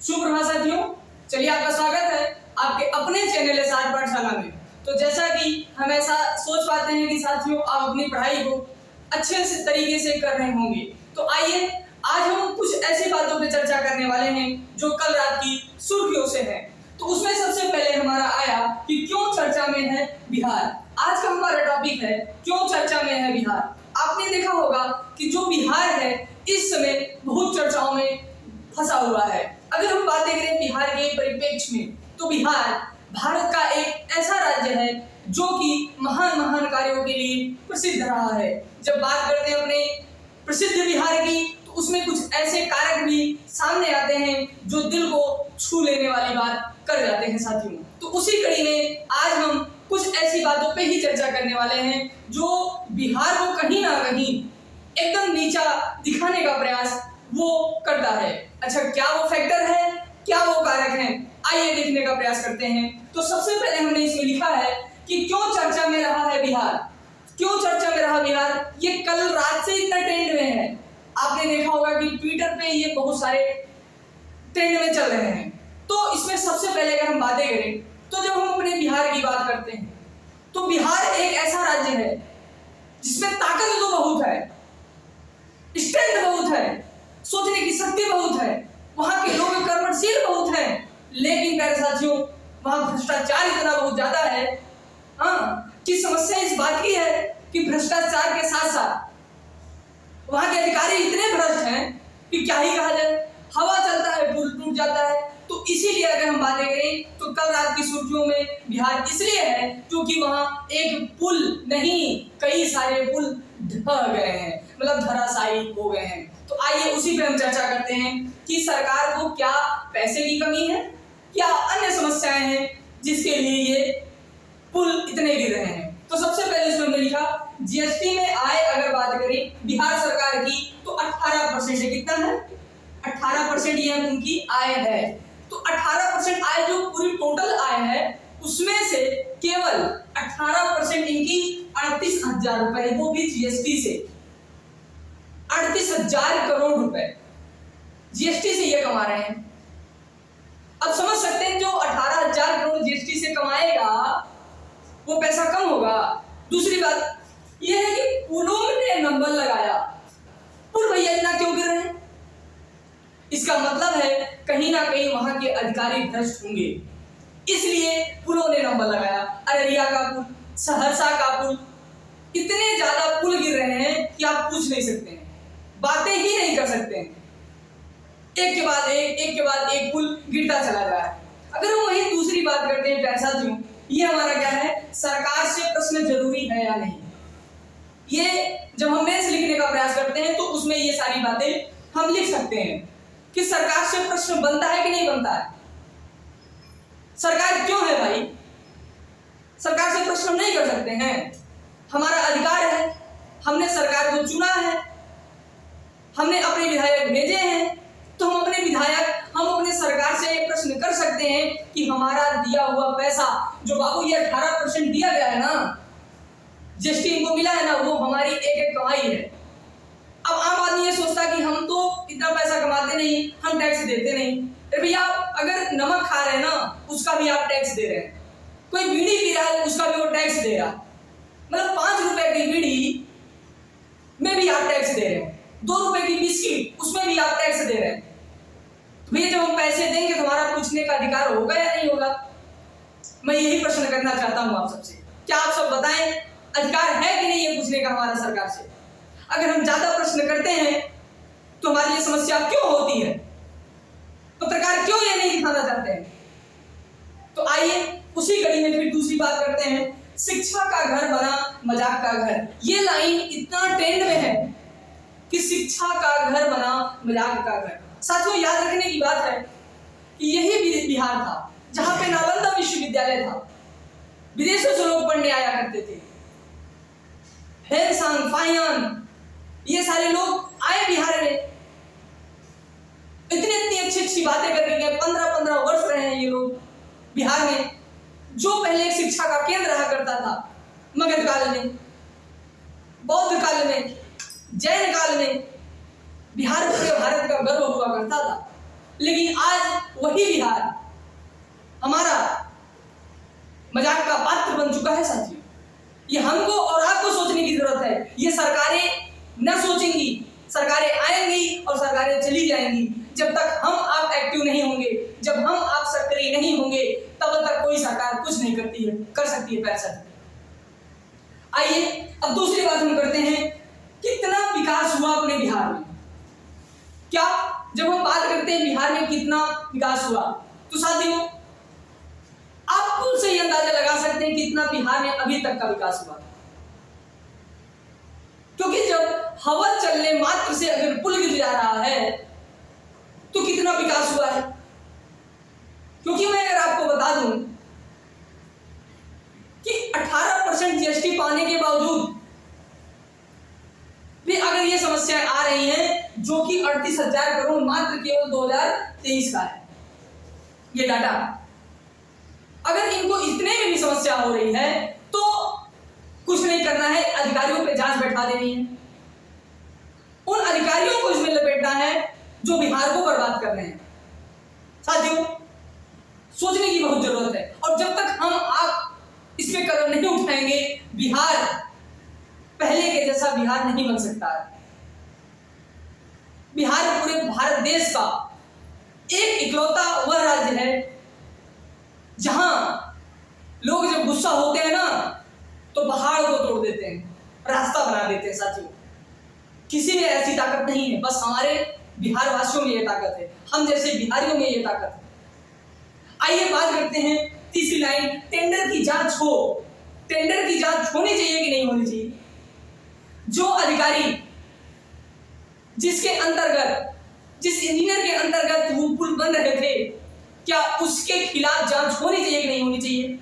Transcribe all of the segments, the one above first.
सुप्रभात साथियों, चलिए आपका स्वागत है आपके अपने चैनल एसआर पाठशाला में। तो जैसा कि हम ऐसा सोच पाते हैं कि साथियों आप अपनी पढ़ाई को अच्छे से तरीके से कर रहे होंगे, तो आइए आज हम कुछ ऐसी बातों पे चर्चा करने वाले हैं जो कल रात की सुर्खियों से है। तो उसमें सबसे पहले हमारा आया कि क्यों चर्चा में है बिहार। आज का हमारा टॉपिक है क्यों चर्चा में है बिहार। आपने देखा होगा कि जो बिहार है इस समय बहुत चर्चाओं में फंसा हुआ है। अगर हम बातें करें बिहार के परिप्रेक्ष्य में, तो बिहार भारत का एक ऐसा राज्य है जो कि महान महान कार्यों के लिए प्रसिद्ध रहा है। जब बात करते हैं अपने प्रसिद्ध बिहार की, तो उसमें कुछ ऐसे कारक भी सामने आते हैं जो दिल को छू लेने वाली बात कर जाते हैं साथियों। तो उसी कड़ी में आज हम कुछ ऐसी बातों पे ही चर्चा करने वाले हैं जो बिहार को कहीं ना कहीं एकदम नीचा दिखाने का प्रयास वो करता है। अच्छा, क्या वो फैक्टर है, क्या वो कारक हैं, आइए देखने का प्रयास करते हैं। तो सबसे पहले हमने इसमें लिखा है कि क्यों चर्चा में रहा है बिहार। क्यों चर्चा में रहा बिहार, ये कल रात से इतना ट्रेंड में है। आपने देखा होगा कि ट्विटर पे ये बहुत सारे ट्रेंड में चल रहे हैं। तो इसमें सबसे पहले अगर हम बातें करें, तो जब हम अपने बिहार की बात करते हैं, तो बिहार एक ऐसा राज्य है जिसमें ताकत तो बहुत है, स्ट्रेंथ बहुत है, सोचने की शक्ति बहुत है, वहां के लोग कर्मशील बहुत हैं, लेकिन प्यारे साथियों वहां भ्रष्टाचार इतना बहुत ज्यादा है कि समस्या इस बात की है कि भ्रष्टाचार के साथ साथ वहां के अधिकारी इतने भ्रष्ट हैं कि क्या ही कहा जाए। हवा चलता है पुल टूट जाता है। तो इसीलिए अगर हम बातें करें तो कल रात की सुर्खियों में बिहार इसलिए है क्योंकि वहां एक पुल नहीं कई सारे पुल ढह गए हैं, मतलब धराशायी हो गए हैं। तो आइए उसी पे हम चर्चा करते हैं कि सरकार को क्या पैसे की कमी है, क्या अन्य समस्याएं हैं जिसके लिए ये पुल इतने गिर रहे हैं। तो सबसे पहले इसमें हमने लिखा जीएसटी में आय अगर बात करें बिहार सरकार की तो 18% है। कितना है? 18% ये उनकी आय है। तो 18% आय जो पूरी टोटल आय है उसमें से केवल 18% इनकी 38,000 रुपए, वो भी जीएसटी से 38,000 करोड़ रुपए जीएसटी से ये कमा रहे हैं। अब समझ सकते हैं जो 18,000 करोड़ जीएसटी से कमाएगा वो पैसा कम होगा। दूसरी बात यह है कि पुलों ने नंबर लगाया, पुल भैया इतना क्यों गिर रहे हैं? इसका मतलब है कहीं ना कहीं वहां के अधिकारी भ्रष्ट होंगे, इसलिए पुलों ने नंबर लगाया। अररिया का पुल, सहरसा का पुल, इतने ज्यादा पुल गिर रहे हैं कि आप पूछ नहीं सकते हैं, बातें ही नहीं कर सकते हैं। एक के बाद एक पुल गिरता चला जा रहा है। अगर हम वही दूसरी बात करते हैं पैसा क्यों, ये हमारा क्या है, सरकार से प्रश्न जरूरी है या नहीं। ये जब हम मेंस लिखने का प्रयास करते हैं तो उसमें ये सारी बातें हम लिख सकते हैं कि सरकार से प्रश्न बनता है कि नहीं बनता है। सरकार क्यों है भाई, सरकार से प्रश्न नहीं कर सकते हैं, हमारा अधिकार है, हमने सरकार को चुना है, हमने अपने विधायक भेजे हैं, तो हम अपने सरकार से एक प्रश्न कर सकते हैं कि हमारा दिया हुआ पैसा जो बाबू ये 18% दिया गया है ना, जीएसटी इनको मिला है ना, वो हमारी एक एक कमाई है। अब आम आदमी ये सोचता कि हम तो इतना पैसा कमाते नहीं, हम टैक्स देते नहीं। अरे भैया अगर नमक खा रहे हैं ना उसका भी आप टैक्स दे रहे हैं, कोई बीड़ी पी रहा है उसका भी वो टैक्स दे रहा, मतलब 5 रुपए की बीड़ी में भी आप टैक्स दे रहे हैं, 2 रुपए की बिस्किट उसमें भी आप टैक्स दे रहे हैं। भैया जब हम पैसे देंगे तो हमारा पूछने का अधिकार होगा या नहीं होगा? मैं यही प्रश्न करना चाहता हूं आप सबसे, क्या आप सब बताएं अधिकार है कि नहीं ये पूछने का हमारा सरकार से? अगर हम ज्यादा प्रश्न करते हैं तो हमारे लिए समस्या क्यों होती है, पत्रकार क्यों ये नहीं दिखाना चाहते हैं? तो आइए उसी कड़ी में फिर दूसरी बात करते हैं, शिक्षा का घर बना मजाक का घर। ये लाइन इतना ट्रेंड में है कि शिक्षा का घर बना मजाक का घर। साथियों याद रखने की बात है कि यही बिहार था जहां पे नालंदा विश्वविद्यालय था, विदेशों से लोग पढ़ने आया करते थे। हेनसांग, फाहियान, ये सारे लोग आए बिहार में, इतनी अच्छी बातें कर रहे हैं। 15-15 वर्ष रहे हैं ये लोग बिहार में, जो पहले एक शिक्षा का केंद्र रहा करता था। मगध काल में, बौद्ध काल में, जैन काल में बिहार पूरे भारत का गर्व हुआ करता था। लेकिन आज वही बिहार हमारा मजाक का पात्र बन चुका है साथियों। ये हमको और आपको सोचने की जरूरत है। ये सरकारें न सोचेंगी, सरकारें आएंगी और सरकारें चली जाएंगी। जब तक हम आप एक्टिव नहीं होंगे, जब हम आप सक्रिय नहीं होंगे, तब तक कोई सरकार कुछ नहीं कर सकती है पैसा। आइए अब दूसरी बात हम करते हैं, कितना विकास हुआ अपने बिहार में। क्या जब हम बात करते हैं बिहार में कितना विकास हुआ, तो साथियों आप खुद से ही अंदाजा लगा सकते हैं कितना बिहार में अभी तक का विकास हुआ। क्योंकि जब हवा चलने मात्र से अगर पुल गिर जा रहा है तो कितना विकास हुआ है। क्योंकि मैं अगर आपको बता दूं कि 18% जीएसटी पाने के बावजूद भी अगर ये समस्याएं आ रही हैं, जो कि 38,000 करोड़ मात्र केवल 2023 का है ये डाटा, अगर इनको इतने में भी समस्या हो रही है तो कुछ नहीं करना है, अधिकारियों पे जांच बैठा देनी है। उन अधिकारियों को इसमें लपेटना है जो बिहार को बर्बाद कर रहे हैं। साथियों सोचने की बहुत जरूरत है, और जब तक हम आप इस पे कदम नहीं उठाएंगे, बिहार पहले के जैसा बिहार नहीं बन सकता है। बिहार पूरे भारत देश का एक इकलौता वह राज्य है जहां लोग जब गुस्सा होते हैं ना तो पहाड़ को तोड़ देते हैं, रास्ता बना देते हैं। साथियों किसी में ऐसी ताकत नहीं है, बस हमारे बिहार वासियों में ये ताकत है, हम जैसे बिहारियों में ये ताकत है। आइए बात करते हैं तीसरी लाइन, टेंडर की जांच हो। टेंडर की जांच होनी चाहिए कि नहीं होनी चाहिए। जो अधिकारी जिसके अंतर्गत, जिस इंजीनियर के अंतर्गत वो पुल बन रहे थे, क्या उसके खिलाफ जांच होनी चाहिए कि नहीं होनी चाहिए।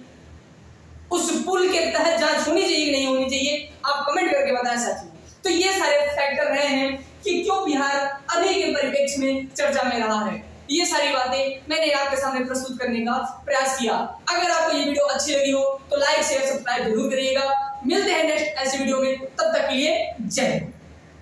उस पुल के तहत जांच होनी चाहिए कि नहीं होनी चाहिए, आप कमेंट करके बताएं साथियों। तो ये सारे फैक्टर रहे हैं कि क्यों बिहार अभी के परिप्रेक्ष्य में चर्चा में रहा है। ये सारी बातें मैंने आपके सामने प्रस्तुत करने का प्रयास किया। अगर आपको ये वीडियो अच्छी लगी हो तो लाइक शेयर सब्सक्राइब जरूर करिएगा। मिलते हैं नेक्स्ट ऐसे वीडियो में, तब तक के लिए जय हिंद।